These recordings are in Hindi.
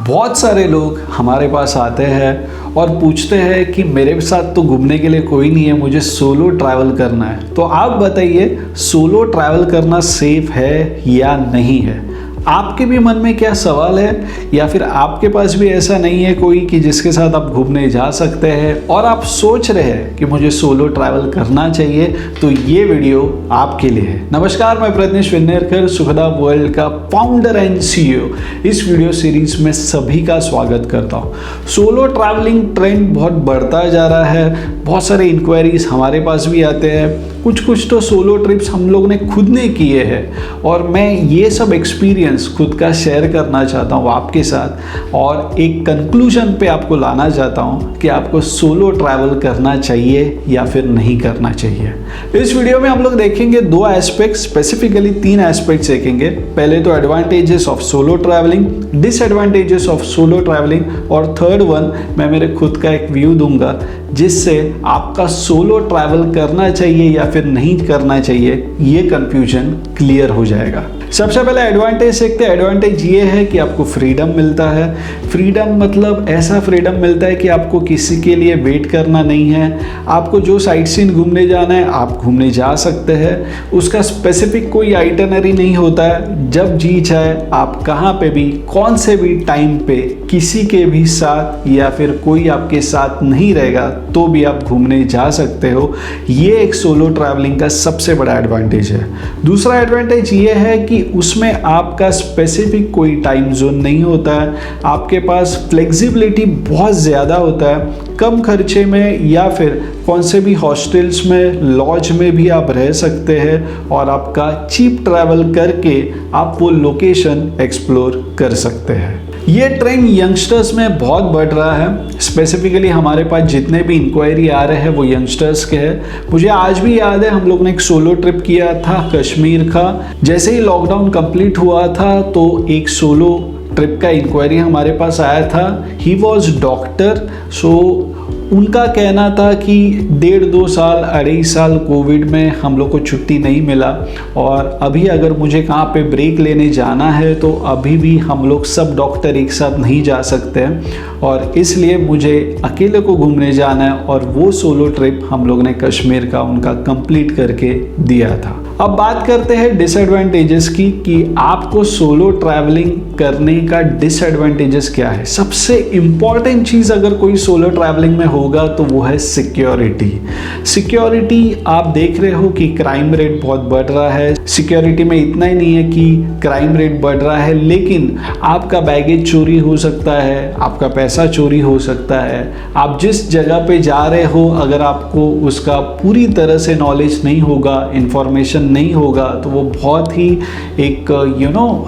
बहुत सारे लोग हमारे पास आते हैं और पूछते हैं कि मेरे साथ तो घूमने के लिए कोई नहीं है, मुझे सोलो ट्रैवल करना है। तो आप बताइए, सोलो ट्रैवल करना सेफ है या नहीं है? आपके भी मन में क्या सवाल है, या फिर आपके पास भी ऐसा नहीं है कोई कि जिसके साथ आप घूमने जा सकते हैं और आप सोच रहे हैं कि मुझे सोलो ट्रैवल करना चाहिए? तो ये वीडियो आपके लिए है। नमस्कार, मैं प्रत्नेश विन्नेरकर, सुखदा वर्ल्ड का फाउंडर एंड सीईओ। इस वीडियो सीरीज में सभी का स्वागत करता हूँ। सोलो ट्रैवलिंग ट्रेंड बहुत बढ़ता जा रहा है, बहुत सारे इंक्वायरीज हमारे पास भी आते हैं। कुछ तो सोलो ट्रिप्स हम लोग ने खुद ने किए हैं और मैं ये सब एक्सपीरियंस खुद का शेयर करना चाहता हूँ आपके साथ और एक कंक्लूजन पे आपको लाना चाहता हूँ कि आपको सोलो ट्रैवल करना चाहिए या फिर नहीं करना चाहिए। इस वीडियो में हम लोग देखेंगे दो एस्पेक्ट, स्पेसिफिकली तीन एस्पेक्ट्स देखेंगे। पहले तो advantages of solo travelling, disadvantages of solo travelling, और थर्ड वन मैं मेरे खुद का एक व्यू दूंगा जिससे आपका सोलो ट्रैवल करना चाहिए या फिर नहीं करना चाहिए ये कंफ्यूजन क्लियर हो जाएगा। सबसे पहले एडवांटेज देखते हैं। एडवांटेज ये है कि आपको फ्रीडम मिलता है। फ्रीडम मतलब ऐसा फ्रीडम मिलता है कि आपको किसी के लिए वेट करना नहीं है। आपको जो साइट सीन घूमने जाना है आप घूमने जा सकते हैं। उसका स्पेसिफिक कोई आइटनरी नहीं होता है। जब जी चाहे आप कहाँ पे भी, कौन से भी टाइम पे, किसी के भी साथ या फिर कोई आपके साथ नहीं रहेगा तो भी आप घूमने जा सकते हो। ये एक सोलो ट्रैवलिंग का सबसे बड़ा एडवांटेज है। दूसरा एडवांटेज ये है कि उसमें आपका स्पेसिफिक कोई टाइम जोन नहीं होता है। आपके पास फ्लेक्सिबिलिटी बहुत ज़्यादा होता है। कम खर्चे में या फिर कौन से भी हॉस्टल्स में, लॉज में भी आप रह सकते हैं और आपका चीप ट्रैवल करके आप वो लोकेशन एक्सप्लोर कर सकते हैं। ये ट्रेंड यंगस्टर्स में बहुत बढ़ रहा है। स्पेसिफिकली हमारे पास जितने भी इंक्वायरी आ रहे हैं वो यंगस्टर्स के हैं। मुझे आज भी याद है, हम लोग ने एक सोलो ट्रिप किया था कश्मीर का। जैसे ही लॉकडाउन कंप्लीट हुआ था तो एक सोलो ट्रिप का इंक्वायरी हमारे पास आया था। ही वॉज डॉक्टर, सो उनका कहना था कि 1.5-2 साल, 2.5 साल कोविड में हम लोग को छुट्टी नहीं मिला और अभी अगर मुझे कहाँ पे ब्रेक लेने जाना है तो अभी भी हम लोग सब डॉक्टर एक साथ नहीं जा सकते हैं और इसलिए मुझे अकेले को घूमने जाना है। और वो सोलो ट्रिप हम लोग ने कश्मीर का उनका कंप्लीट करके दिया था। अब बात करते हैं डिसएडवांटेजेस की कि आपको सोलो ट्रैवलिंग करने का डिसएडवांटेजेस क्या है। सबसे इम्पॉर्टेंट चीज़ अगर कोई सोलो ट्रैवलिंग में होगा तो वो है सिक्योरिटी। सिक्योरिटी आप देख रहे हो कि क्राइम रेट बहुत बढ़ रहा है। सिक्योरिटी में इतना ही नहीं है कि क्राइम रेट बढ़ रहा है, लेकिन आपका बैगेज चोरी हो सकता है, आपका पैसा चोरी हो सकता है। आप जिस जगह पे जा रहे हो अगर आपको उसका पूरी तरह से नॉलेज नहीं होगा, इंफॉर्मेशन नहीं होगा, तो वो बहुत ही एक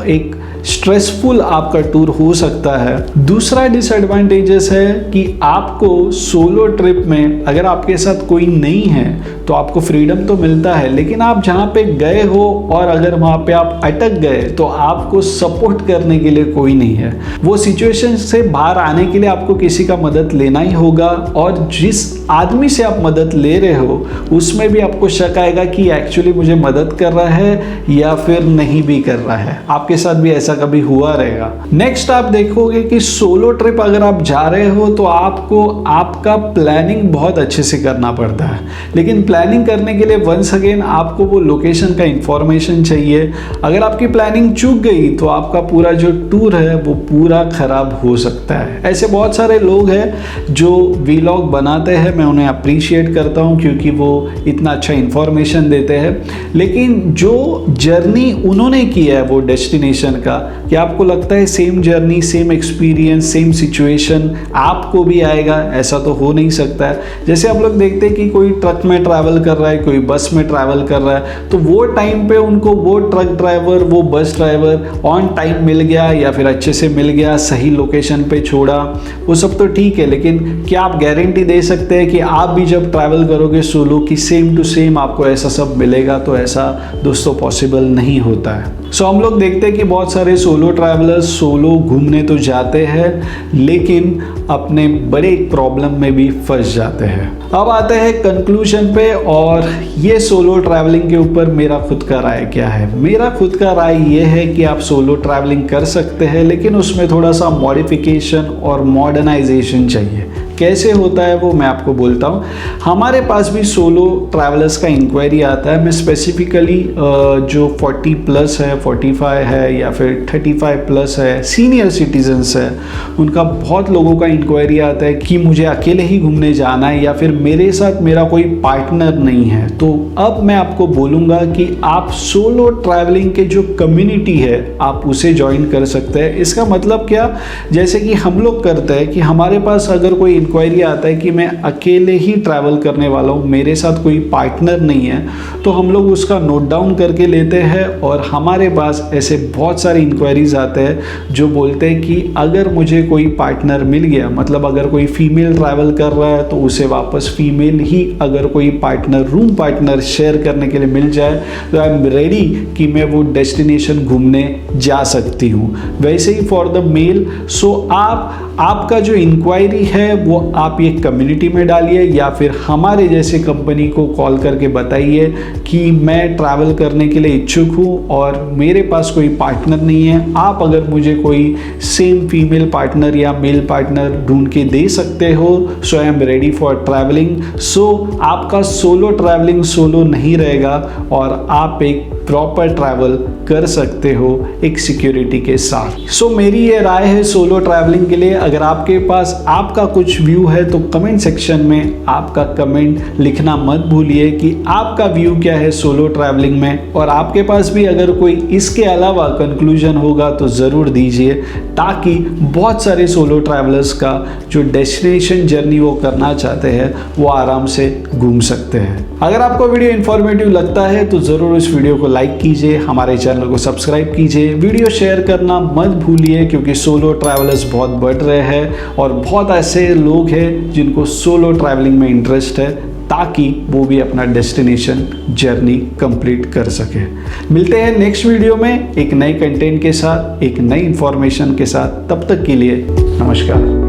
एक स्ट्रेसफुल आपका टूर हो सकता है। दूसरा डिसएडवांटेजेस है कि आपको सोलो ट्रिप में अगर आपके साथ कोई नहीं है तो आपको फ्रीडम तो मिलता है, लेकिन आप जहाँ पे गए हो और अगर वहाँ पे आप अटक गए तो आपको सपोर्ट करने के लिए कोई नहीं है। वो सिचुएशन से बाहर आने के लिए आपको किसी का मदद लेना ही होगा और जिस आदमी से आप मदद ले रहे हो उसमें भी आपको शक आएगा कि एक्चुअली मुझे मदद कर रहा है या फिर नहीं भी कर रहा है। आपके साथ भी ऐसा कभी हुआ रहेगा। नेक्स्ट आप देखोगे कि सोलो ट्रिप अगर आप जा रहे हो तो आपको आपका प्लानिंग बहुत अच्छे से करना पड़ता है, लेकिन प्लानिंग करने के लिए वंस अगेन आपको वो लोकेशन का इंफॉर्मेशन चाहिए। अगर आपकी प्लानिंग चूक गई तो आपका पूरा जो टूर है वो पूरा खराब हो सकता है। ऐसे बहुत सारे लोग हैं जो वीलॉग बनाते हैं, मैं उन्हें अप्रिशिएट करता हूँ क्योंकि वो इतना अच्छा इंफॉर्मेशन देते हैं, लेकिन जो जर्नी उन्होंने किया है वो डेस्टिनेशन का, कि आपको लगता है same journey, same experience, same situation आपको भी आएगा, ऐसा तो हो नहीं सकता है। जैसे हम लोग देखते हैं कि कोई ट्रक में ट्रैवल कर रहा है, कोई बस में ट्रैवल कर रहा है, तो वो टाइम पे उनको वो ट्रक ड्राइवर, वो बस ड्राइवर ऑन टाइम मिल गया या फिर अच्छे से मिल गया, सही लोकेशन पे छोड़ा, वो सब तो ठीक है, लेकिन क्या आप गारंटी दे सकते हैं कि आप भी जब ट्रैवल करोगे सोलो कि सेम टू सेम आपको ऐसा सब मिलेगा? तो ऐसा दोस्तों पॉसिबल नहीं होता है। सो हम लोग देखते हैं कि बहुत सारे सोलो ट्रैवलर्स सोलो घूमने तो जाते हैं, लेकिन अपने बड़े प्रॉब्लम में भी फंस जाते हैं। अब आते हैं कंक्लूजन पे, और ये सोलो ट्रैवलिंग के ऊपर मेरा खुद का राय क्या है। मेरा खुद का राय ये है कि आप सोलो ट्रैवलिंग कर सकते हैं, लेकिन उसमें थोड़ा सा मॉडिफिकेशन और मॉडर्नाइजेशन चाहिए। कैसे होता है वो मैं आपको बोलता हूँ। हमारे पास भी सोलो ट्रैवलर्स का इंक्वायरी आता है। मैं स्पेसिफिकली जो 40 प्लस है, 45 है या फिर 35 प्लस है, सीनियर सिटीजन्स है, उनका बहुत लोगों का इंक्वायरी आता है कि मुझे अकेले ही घूमने जाना है या फिर मेरे साथ मेरा कोई पार्टनर नहीं है। तो अब मैं आपको बोलूँगा कि आप सोलो ट्रैवलिंग के जो कम्युनिटी है आप उसे ज्वाइन कर सकते हैं। इसका मतलब क्या, जैसे कि हम लोग करते हैं कि हमारे पास अगर कोई इंक्वायरी आता है कि मैं अकेले ही ट्रैवल करने वाला हूँ, मेरे साथ कोई पार्टनर नहीं है, तो हम लोग उसका नोट डाउन करके लेते हैं। और हमारे पास ऐसे बहुत सारे इंक्वायरीज आते हैं जो बोलते हैं कि अगर मुझे कोई पार्टनर मिल गया, मतलब अगर कोई फीमेल ट्रैवल कर रहा है तो उसे वापस फीमेल ही, अगर कोई पार्टनर, रूम पार्टनर शेयर करने के लिए मिल जाए तो आई एम रेडी कि मैं वो डेस्टिनेशन घूमने जा सकती हूँ। वैसे ही फॉर द मेल, सो आपका जो इंक्वायरी है वो आप ये कम्युनिटी में डालिए या फिर हमारे जैसे कंपनी को कॉल करके बताइए कि मैं ट्रैवल करने के लिए इच्छुक हूँ और मेरे पास कोई पार्टनर नहीं है। आप अगर मुझे कोई सेम फीमेल पार्टनर या मेल पार्टनर ढूंढ के दे सकते हो, so I am ready for travelling. सो आपका सोलो ट्रैवलिंग सोलो नहीं रहेगा और आप एक प्रॉपर ट्रैवल कर सकते हो एक सिक्योरिटी के साथ। सो मेरी ये राय है सोलो ट्रैवलिंग के लिए। अगर आपके पास आपका कुछ व्यू है तो कमेंट सेक्शन में आपका कमेंट लिखना मत भूलिए कि आपका व्यू क्या है सोलो ट्रैवलिंग में, और आपके पास भी अगर कोई इसके अलावा कंक्लूजन होगा तो ज़रूर दीजिए, ताकि बहुत सारे सोलो ट्रैवलर्स का जो डेस्टिनेशन जर्नी वो करना चाहते हैं वो आराम से घूम सकते हैं। अगर आपको वीडियो इन्फॉर्मेटिव लगता है तो ज़रूर इस वीडियो को लाइक कीजिए, हमारे चैनल को सब्सक्राइब कीजिए, वीडियो शेयर करना मत भूलिए, क्योंकि सोलो ट्रैवलर्स बहुत बढ़ रहे हैं और बहुत ऐसे लोग हैं जिनको सोलो ट्रैवलिंग में इंटरेस्ट है, ताकि वो भी अपना डेस्टिनेशन जर्नी कंप्लीट कर सके। मिलते हैं नेक्स्ट वीडियो में एक नए कंटेंट के साथ, एक नई इंफॉर्मेशन के साथ। तब तक के लिए नमस्कार।